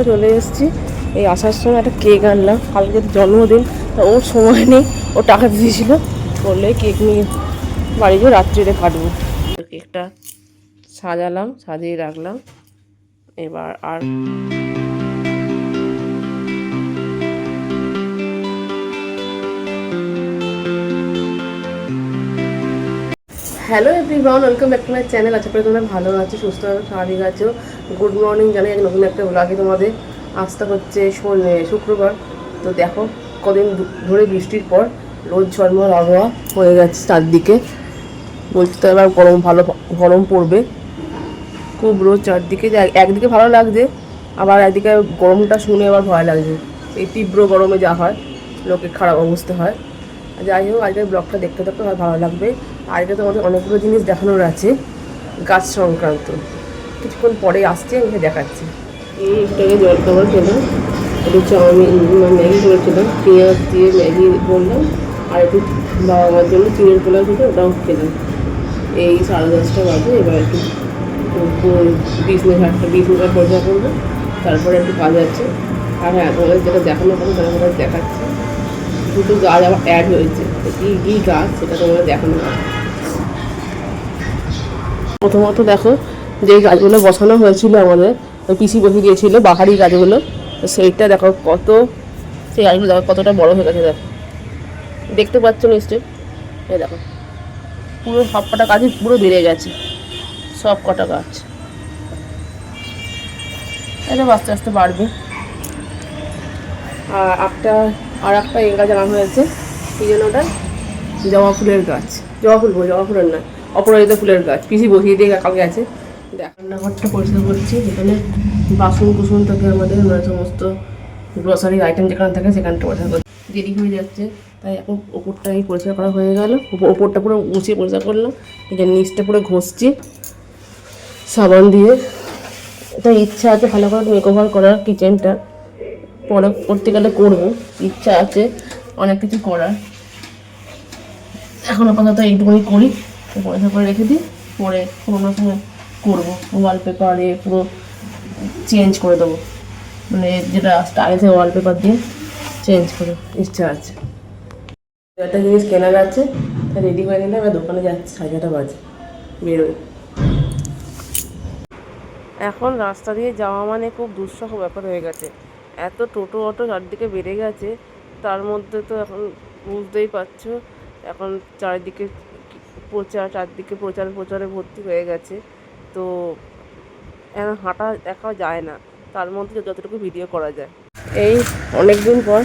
বাড়িতে চলে এসেছি। এই আসার সময় একটা কেক আনলাম, কালকে জন্মদিন, তা ওর সময় নেই, ও টাকা দিয়েছিল, বললে কেক নিয়ে বাড়ি গিয়ে রাত্রিরে কাটবো। কেকটা সাজালাম, সাজিয়ে রাখলাম। এবার আর hello everyone, welcome back to my channel. আশা করি তোমরা ভালো আছো, সুস্থ আছো, স্বাভাবিক আছো। গুড মর্নিং জানাই, এক নতুন একটা ব্লগে তোমাদের আসতে হচ্ছে। শুক্রবার। তো দেখো কদিন ধরে বৃষ্টির পর রোদ ঝলমল আবহাওয়া হয়ে গেছে চারদিকে। বলছি তো এবার গরম পড়বে খুব, রোদ চারদিকে। একদিকে ভালো লাগছে, আবার একদিকে গরমটা শুনে আবার ভয় লাগছে। এই তীব্র গরমে যা হয়, লোকের খারাপ অবস্থা হয়। যাই হোক, আজকের ব্লগটা দেখতে দেখতে ভালো লাগবে। আজকে তোমাদের অনেকগুলো জিনিস দেখানোর আছে গাছ সংক্রান্ত। কিছুক্ষণ পরে আসছে, আমি দেখাচ্ছি। এইটাকে জল খাবার খেলাম, একটু চাউমিন ম্যাগি করেছিলাম, পেঁয়াজ দিয়ে ম্যাগি বললাম, আর একটু বাবা মার জন্য চিনের পোলাও ছিল, ওটাও খেলাম। এই 10:30টা বাজে। এবার একটু 20 মিনিট পর্যা করবো, তারপরে একটু কাজ আছে। আর হ্যাঁ, তোমাদের যেটা দেখানো হবে তোমাদের দেখাচ্ছি। দুটো গাছ আবার অ্যাড হয়েছে, কী গাছ সেটা তোমাদের দেখানো হবে। প্রথমত দেখো, যে গাছগুলো বসানো হয়েছিল আমাদের, পিসি বসিয়ে দিয়েছিল বাহারি গাছগুলো, তো সেইটা দেখো সেই গাছগুলো দেখো কতটা বড় হয়ে গেছে। দেখো, দেখতে পাচ্ছ নিশ্চয়ই। এই দেখো, পুরো সব কটা গাছই পুরো বেড়ে গেছে, সব কটা গাছ। এটা আস্তে আস্তে বাড়বে। আর একটা এই গাছ আনা হয়েছে, এই জন্য ওটা জবা ফুলের গাছ। জবা ফুলের নয়, অপরাজিতা ফুলের গাছ। পিসি বসিয়ে দিয়ে কালকে আছে। রান্নাঘরটা পরিষ্কার করছি, যেখানে বাসন কুসন থাকে আমাদের, মানে সমস্ত গ্রসারি আইটেম যেখানে থাকে সেখানটা পরিষ্কার করছি। দেরি হয়ে যাচ্ছে, তাই এখন ওপরটাই পরিষ্কার করা হয়ে গেল। ওপরটা পুরো মুছিয়ে পরিষ্কার করলাম। এটা নিচটা পুরো ঘষছি সাবান দিয়ে। এটা ইচ্ছা আছে ভালো করে মেকওভার করার, কিচেনটা পরে করতে গেলে করবো, ইচ্ছা আছে অনেক কিছু করার। এখন আপাতত এইটুকুনি করি, পয়সা করে রেখে দিই, পরে কোনো সময় করবো। ওয়ালপেপারে পুরো চেঞ্জ করে দেবো, মানে যেটা স্টাইলসে ওয়ালপেপার দিয়ে চেঞ্জ করে ইচ্ছা আছে। একটা জিনিস কেনার আছে, তা রেডি হয়ে গেলে এবার দোকানে যাচ্ছি। 9:30 বাজে, বেরোই। এখন রাস্তা দিয়ে যাওয়া মানে খুব দুঃসহ ব্যাপার হয়ে গেছে। এত টোটো অটো চারদিকে বেড়ে গেছে, তার মধ্যে তো এখন বুঝতেই পারছো, এখন চারদিকে প্রচারে ভর্তি হয়ে গেছে। তো এখন হাঁটা দেখা যায় না, তার মধ্যে যতটুকু ভিডিও করা যায়। এই অনেক দিন পর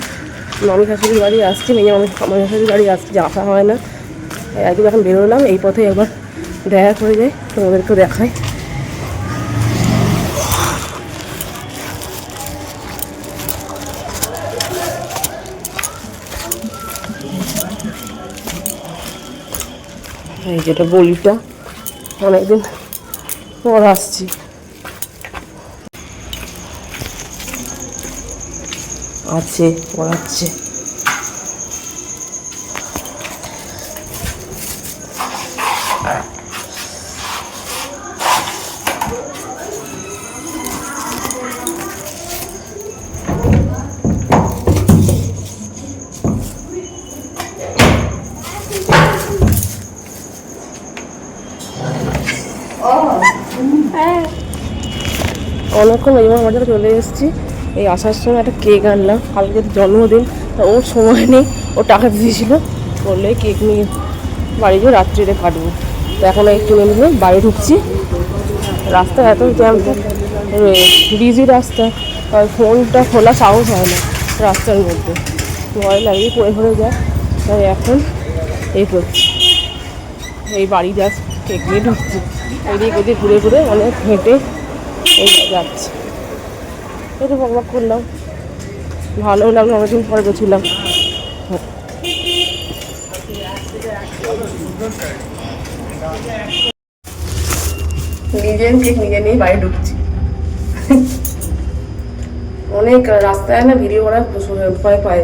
মামি শাশুড়ির বাড়ি আসছি, মামি শাশুড়ির বাড়ি আসছি, আসা হয় না। একদিন এখন বেরোলাম, এই পথে একবার দেখা করে যাই, তোমাদেরকেও দেখাই। এই যেটা বলিটা, অনেকদিন পর আসছি। আছে পড়াচ্ছে। অনেকক্ষণ মেজমার বাজারে চলে এসেছি। এই আসার সময় একটা কেক আনলাম, কালকে জন্মদিন, তা ওর সময় নেই, ও টাকা দিয়েছিল, বললে কেক নিয়ে বাড়ি গিয়ে রাত্রিরে কাটবো। তো এখন একটু নিয়ে বাড়ি ঢুকছি। রাস্তা এত জ্যাম, বিজি রাস্তা, আর ফোনটা খোলা সাহস হয় না রাস্তার মধ্যে, ভয় লাগিয়ে পড়ে যায়। তাই এখন এই করছি, এই বাড়ি যাচ্ছি, কেক নিয়ে ঢুকছি। এদিক ওদিক ঘুরে ঘুরে অনেক হেঁটে এই যাচ্ছি। একটু বকবক করলাম, ভালো লাগলো, অনেকদিন পরে গেছিলাম। নিজের কেক নিজে নিয়ে বাড়ি ঢুকছি। অনেক রাস্তায় না ভিডিও করার ভয় পায়,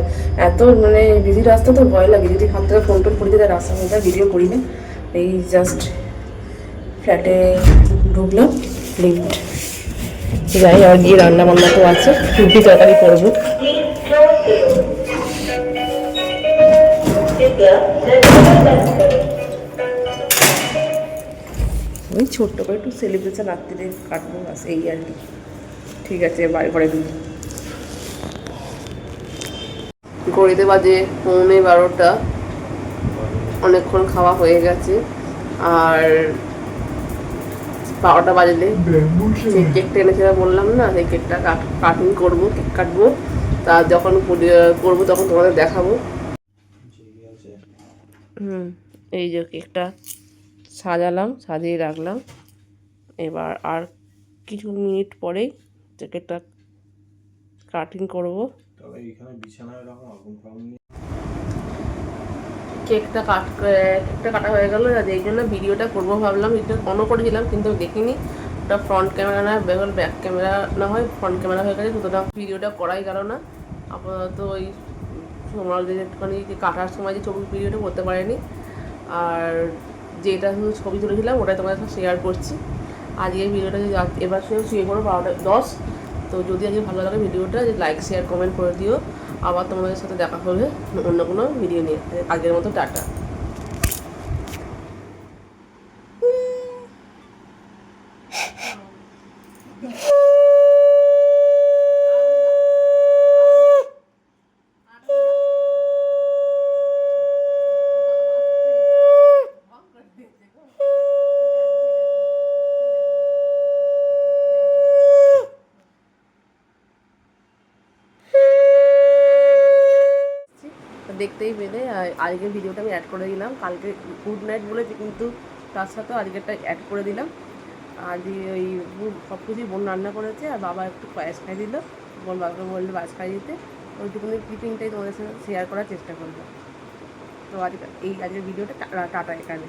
এত মানে বিজি রাস্তা, তো ভয় লাগে যদি হাত থেকে ফোন টোন পড়ে যায় রাস্তার মধ্যে। ভিডিও করি না। এই জাস্ট ফ্ল্যাটে ঢুকলাম, লিফট যাই আর গিয়ে রান্না বান্না তো আছে, রুটি তরকারি করবো। আমি ছোট্ট করে একটু সেলিব্রেশন রাত্রিরে কাটবো, বাস এই আর কি। ঠিক আছে, বাড়ি করে দিই। ঘড়িতে বাজে 11:15, অনেকক্ষণ খাওয়া হয়ে গেছে। আর 12টা বাজলে সেই কেকটা এনেছিলাম বললাম না, সেই কেকটা কাটিং করবো, কেক কাটবো। তা যখন করবো তখন তোমাদের দেখাবো। এই যে কেকটা সাজালাম, সাজিয়ে রাখলাম। এবার আর কিছু মিনিট পরেই কেকটা কাটিং করবো। কেকটা কাটা হয়ে গেলো, এই জন্য ভিডিওটা করবো ভাবলাম। ভিডিও অনও করেছিলাম কিন্তু দেখিনি, ওটা ফ্রন্ট ক্যামেরা না, ব্যাক ক্যামেরা না হয় ফ্রন্ট ক্যামেরা হয়ে গেছে, সুতরাং ভিডিওটা করাই গেল না। আপাতত ওই তোমরা একটুখানি কাটার সময় যে ছবি ভিডিওটা করতে পারিনি, আর যেটা ছবি তুলেছিলাম ওটাই তোমাদের সাথে শেয়ার করছি। আজকের ভিডিওটা এবার শুয়ে পড়ো 12:10। তো যদি আজকে ভালো লাগে ভিডিওটা, লাইক শেয়ার কমেন্ট করে দিও। আবার তোমাদের সাথে দেখা হবে অন্য কোনো ভিডিও নিয়ে। আগের মতো টাটা। দেখতেই পেলে আজকের ভিডিওটা আমি অ্যাড করে দিলাম। কালকে গুড নাইট বলেছি কিন্তু তার সাথেও আজকেরটা অ্যাড করে দিলাম। আজকে ওই সব কিছুই বোন রান্না করেছে, আর বাবা একটু পায়েস খাই দিল। বোন বাবাকে বললে পায়েস খাই দিতে, ওইটুকুনি ক্লিপিংটাই তোমাদের সাথে শেয়ার করার চেষ্টা করবো। তো আজকের ভিডিওটা টাটা এখানে।